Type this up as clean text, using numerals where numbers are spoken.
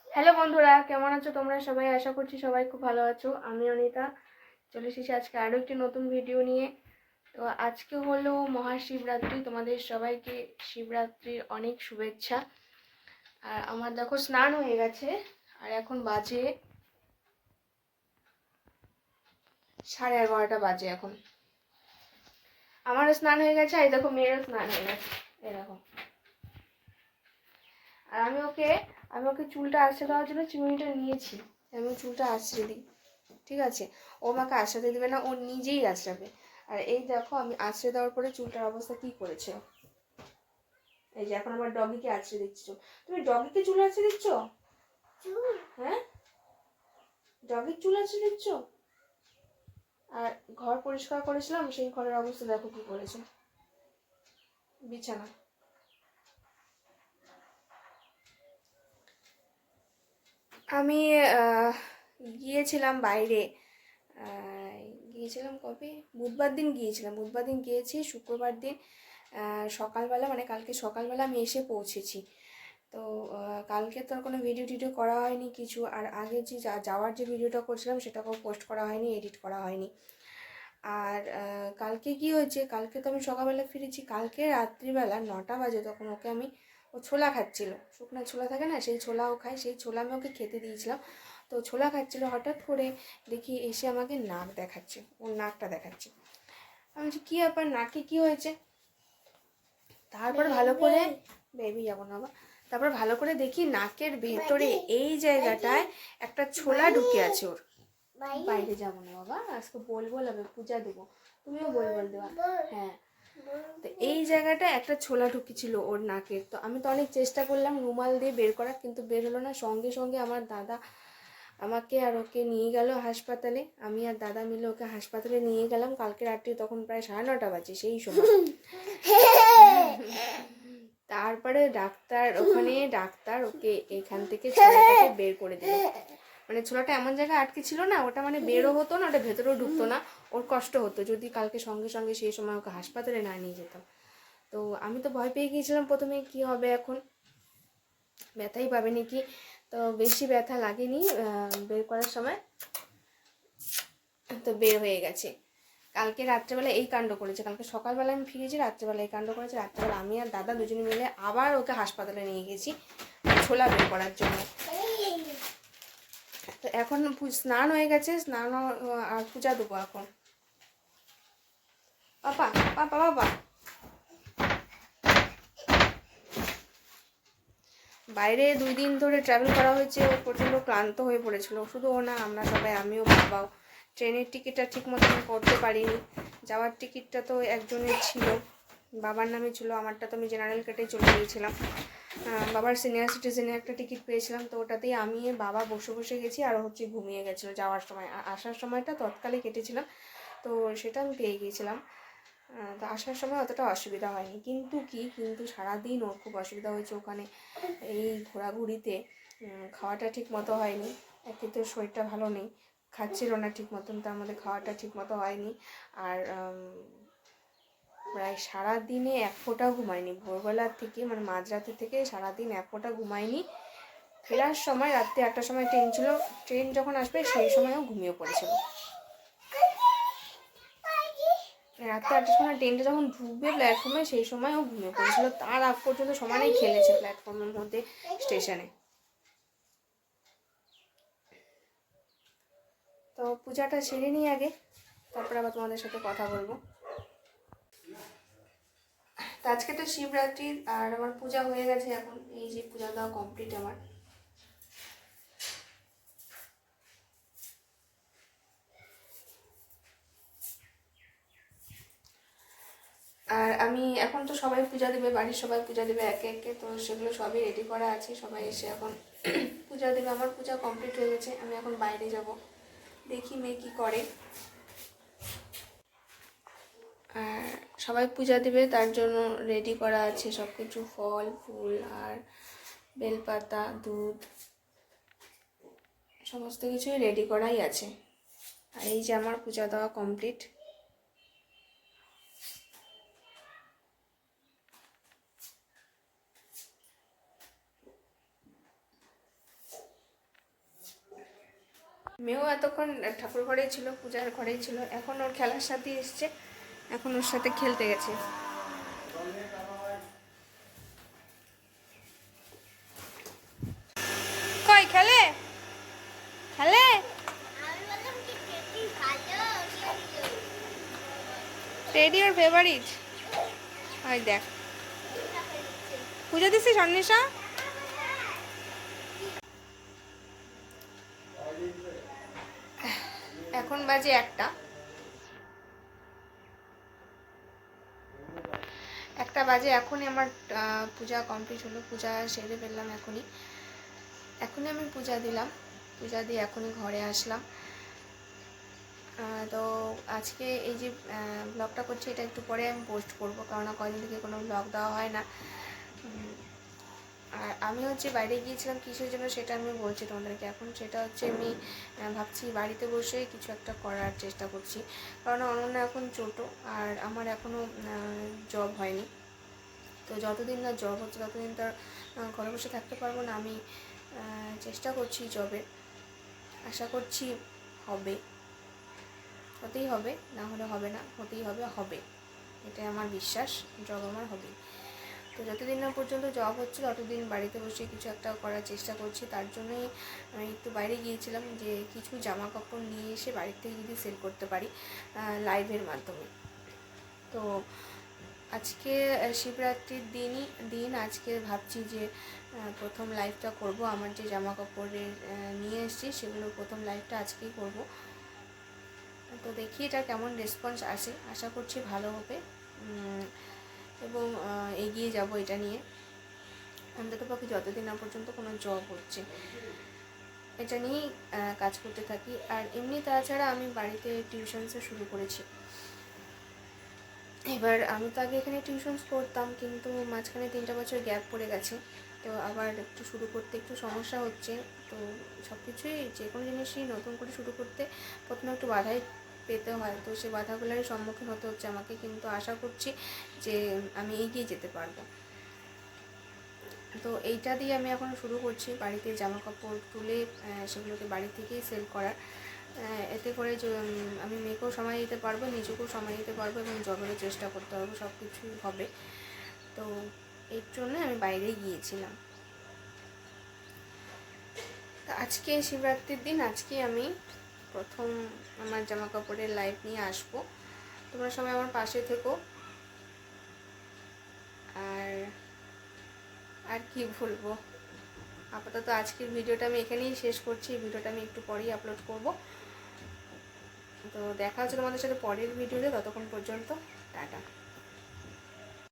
Hello বন্ধুরা, কেমন আছো তোমরা সবাই? আশা করছি সবাই খুব ভালো আছো। আমি অনিতা চলে এসেছি আজকে আরও একটি নতুন ভিডিও নিয়ে। তো আজকে হলো মহাশিবরাত্রি, তোমাদের সবাইকে শিবরাত্রির অনেক শুভেচ্ছা। আর আমার দেখো স্নান হয়ে গেছে, আর এখন বাজে 11:30 বাজে এখন। আমারও স্নান হয়ে গেছে, আর দেখো মেয়েরও স্নান হয়ে গেছে, এরকম। আর আমি ওকে চুলটা আঁচড়ে দেওয়ার জন্য চিমনিটা নিয়েছি, আমি চুলটা আঁচড়ে দিই। ঠিক আছে, ও আমাকে আঁচড়াতে দেবে না, ও নিজেই আঁচড়াবে। আর এই দেখো আমি আঁচড়ে দেওয়ার পরে চুলটার অবস্থা কি করেছে। এই যে এখন আমার ডগিকে আঁচড়ে দিচ্ছ। তুমি ডগিকে চুল আঁচড়ে দিচ্ছ? হ্যাঁ, ডগির চুল আঁচড়ে দিচ্ছ। আর ঘর পরিষ্কার করেছিলাম, সেই ঘরের অবস্থা দেখো কি করেছে, বিছানা। আমি গিয়েছিলাম বাইরে, গিয়েছিলাম কবে, বুধবার দিন গিয়েছিলাম। বুধবার দিন গিয়েছি, শুক্রবার দিন সকালবেলা, মানে কালকে সকালবেলা আমি এসে পৌঁছেছি। তো কালকে তো আর কোনো ভিডিও টিডিও করা হয়নি কিছু। আর আগে যে যাওয়ার যে ভিডিওটা করছিলাম সেটাকেও পোস্ট করা হয়নি, এডিট করা হয়নি। আর কালকে কি হয়েছে, কালকে তো আমি সকালবেলা ফিরেছি, কালকে রাত্রিবেলা 9টা বাজে, তখন ওকে আমি, ও ছোলা খাচ্ছিল, শুকনো ছোলা থাকে না, সেই ছোলাও খাই, সেই ছোলা আমি ওকে খেতে দিয়েছিলাম। তো ছোলা খাচ্ছিল, হঠাৎ করে দেখি এসে আমাকে নাক দেখাচ্ছে, ওর নাকটা দেখাচ্ছে। আমি বলছি কী ব্যাপার, নাকে কী হয়েছে? তারপর ভালো করে, বেবি যাবো না বাবা, তারপর ভালো করে দেখি নাকের ভেতরে এই জায়গাটায় একটা ছোলা ঢুকে আছে ওর। বাইরে যাবো না বাবা, আজকে বলবো হবে, পূজা দেবো, তুমিও বলবো দেওয়া। হ্যাঁ, তো এই জায়গাটা একটা ছোলা ঢুকেছিল ওর নাকের। তো আমি তো অনেক চেষ্টা করলাম রুমাল দিয়ে বের করার, কিন্তু বের হলো না। সঙ্গে সঙ্গে আমার দাদা আমাকে আর ওকে নিয়ে গেল হাসপাতালে। আমি আর দাদা মিলে ওকে হাসপাতালে নিয়ে গেলাম কালকে রাত্রি, তখন প্রায় 9:30 বাজে সেই সময়। তারপরে ডাক্তার ওকে এখান থেকে ছোলাটাকে বের করে দিল। মানে ছোলাটা এমন জায়গায় আটকে ছিল না, ওটা মানে বেরও হতো না, ওটা ভেতরেও ঢুকতো না। ওর কষ্ট হতো যদি কালকে সঙ্গে সঙ্গে সেই সময় ওকে হাসপাতালে না নিয়ে যেতাম। তো আমি তো ভয় পেয়ে গিয়েছিলাম প্রথমে, কি হবে এখন, ব্যথাই পাবে নাকি। তো বেশি ব্যথা লাগেনি বের করার সময়, তো বের হয়ে গেছে। কালকে রাত্রেবেলা এই কাণ্ড করেছে, কালকে সকালবেলা আমি ফিরেছি, রাত্রেবেলা এই কাণ্ড করেছে। রাত্রেবেলা আমি আর দাদা দুজনে মিলে আবার ওকে হাসপাতালে নিয়ে গেছি ছোলা বের করার জন্য। তো এখন স্নান হয়ে গেছে, স্নান আর পূজা দেবো এখন। পাপা পাপা বাবা, বাইরে 2 দিন ধরে ট্রাভেল করা হয়েছে, ও প্রচণ্ড ক্লান্ত হয়ে পড়েছিল। শুধু ও না, আমরা সবাই, আমিও বাবাও। ট্রেনের টিকিটটা ঠিক মতন করতে পারিনি। যাওয়ার টিকিটটা তো একজনের ছিল, বাবার নামে ছিল, আমারটা তো আমি জেনারেল কেটে চলে গিয়েছিলাম। বাবার সিনিয়র সিটিজেনের একটা টিকিট পেয়েছিলাম, তো ওটাতেই আমি বাবা বসে বসে গেছি, আর হচ্ছে ঘুমিয়ে গেছিলো যাওয়ার সময়। আসার সময়টা তৎকালে কেটেছিলাম, তো সেটা আমি পেয়ে গিয়েছিলাম। তো আসার সময় অতটা অসুবিধা হয়নি, কিন্তু সারাদিন ওর খুব অসুবিধা হয়েছে ওখানে এই ঘোরাঘুরিতে। খাওয়াটা ঠিক মতো হয়নি, একে তো শরীরটা ভালো নেই, খাচ্ছিল না ঠিক মতন, তার মধ্যে খাওয়াটা ঠিক মতো হয়নি। আর প্রায় সারাদিনে 1 ফোঁটাও ঘুমায়নি, ভোরবেলার থেকে মানে মাঝরাতে থেকে সারাদিন 1 ফোঁটা ঘুমায়নি। ফেরার সময় রাত্রি 1টার সময় ট্রেন ছিল, ট্রেন যখন আসবে সেই সময়ও ঘুমিয়ে পড়েছিল। রাত্রে 8টার সময় ট্রেনটা যখন ঢুকবে প্ল্যাটফর্মে, সেই সময়ও ঘুমিয়ে পড়েছিল। তার আগ পর্যন্ত সমানেই খেলেছে প্ল্যাটফর্মের মধ্যে, স্টেশনে। তো পূজাটা সেরে নিই আগে, তারপর আবার তোমাদের সাথে কথা বলবো। তো আজকে তো শিবরাত্রি, আর আমার পূজা হয়ে গেছে এখন, এই যে পূজা দেওয়া কমপ্লিট আমার। আর আমি এখন তো সবাই পূজা দেবে, বাড়ির সবাই পূজা দেবে একে একে, তো সেগুলো সবই রেডি করা আছে, সবাই এসে এখন পূজা দেবে। আমার পূজা কমপ্লিট হয়ে গেছে, আমি এখন বাইরে যাব, দেখি মেয়ে কী করে। আর সবাই পূজা দেবে তার জন্য রেডি করা আছে সব কিছু, ফল ফুল আর বেলপাতা, দুধ, সমস্ত কিছুই রেডি করাই আছে। আর এই যে আমার পূজা দেওয়া কমপ্লিট। মেয়েও এতক্ষণ ঠাকুর ঘরেই ছিল, পূজার ঘরেই ছিল, এখন ওর খেলার সাথে এসছে, এখন ওর সাথে খেলতে গেছে। কই খেলে খেলে টেডি ওর ফেভারিট। ওই দেখ পুজো দিছিস অন্বেষা? এখন বাজে 1টা বাজে। এখনই আমার পূজা কমপ্লিট হলো, পূজা সেরে ফেললাম এখনই আমি পূজা দিলাম, পূজা দিয়ে এখনই ঘরে আসলাম। তো আজকে এই যে ব্লগটা করছি এটা একটু পরে আমি পোস্ট করবো, কারণ কদিন থেকে কোনো ব্লগ দেওয়া হয় না। আর আমি হচ্ছে বাইরে গিয়েছিলাম কিসের জন্য সেটা আমি বলছি তোমাদেরকে এখন। সেটা হচ্ছে আমি ভাবছি বাড়িতে বসে কিছু একটা করার চেষ্টা করছি, কারণ অনন্যা এখন ছোটো আর আমার এখনও জব হয়নি। তো যতদিন না জব হচ্ছে ততদিন তার ঘরে বসে থাকতে পারবো না। আমি চেষ্টা করছি জবের, আশা করছি হবে, হতেই হবে, না হলে হবে না, হতেই হবে, এটাই আমার বিশ্বাস, জব আমার হবে। তো যতদিন না পর্যন্ত জব হচ্ছে ততদিন বাড়িতে বসে কিছু একটা করার চেষ্টা করছি। তার জন্যই আমি একটু বাইরে গিয়েছিলাম যে কিছু জামা কাপড় নিয়ে এসে বাড়ির থেকে যদি সেল করতে পারি লাইভের মাধ্যমে। তো আজকে শিবরাত্রির দিন আজকে ভাবছি যে প্রথম লাইভটা করব। আমার যে জামা কাপড়ের নিয়ে এসেছি সেগুলোর প্রথম লাইভটা আজকেই করব। তো দেখি এটা কেমন রেসপন্স আসে, আশা করছি ভালো হবে এবং এগিয়ে যাব এটা নিয়ে, অন্ততপক্ষে যতদিন না পর্যন্ত কোনো জব হচ্ছে এটা নিয়েই কাজ করতে থাকি। আর এমনি তাছাড়া আমি বাড়িতে টিউশনসও শুরু করেছি। এবার আমি তো আগে এখানে টিউশনস করতাম, কিন্তু মাঝখানে 3টা বছর গ্যাপ পড়ে গেছে। তো আবার একটু শুরু করতে একটু সমস্যা হচ্ছে। তো সব কিছুই যে কোনো জিনিসই নতুন করে শুরু করতে প্রথমে একটু বাধাই পেতে হয়, তো সেই বাধাগুলোরই সম্মুখীন হতে হচ্ছে আমাকে, কিন্তু আশা করছি যে আমি এগিয়ে যেতে পারবো। তো এইটা দিয়ে আমি এখন শুরু করছি বাড়িতে জামা কাপড় তুলে সেগুলোকে বাড়ি থেকেই সেল করার। এতে করে আমি মেয়েকেও সময় দিতে পারবো, নিজেকেও সময় দিতে পারবো এবং জবেরও চেষ্টা করতে পারবো, সব কিছুই হবে। তো এর জন্য আমি বাইরে গিয়েছিলাম। তো আজকে শিবরাত্রির দিন, আজকে আমি প্রথম আমার জামা কাপড়ের লাইভ নিয়ে আসবো। তোমরা সবাই আমার পাশে থেকো। আর কি বলবো, আপাতত আজকের ভিডিওটা আমি এখানেই শেষ করছি। ভিডিওটা আমি একটু পরেই আপলোড করব। তো দেখা হচ্ছে তোমাদের সাথে পরের ভিডিওতে, ততক্ষণ পর্যন্ত টাটা।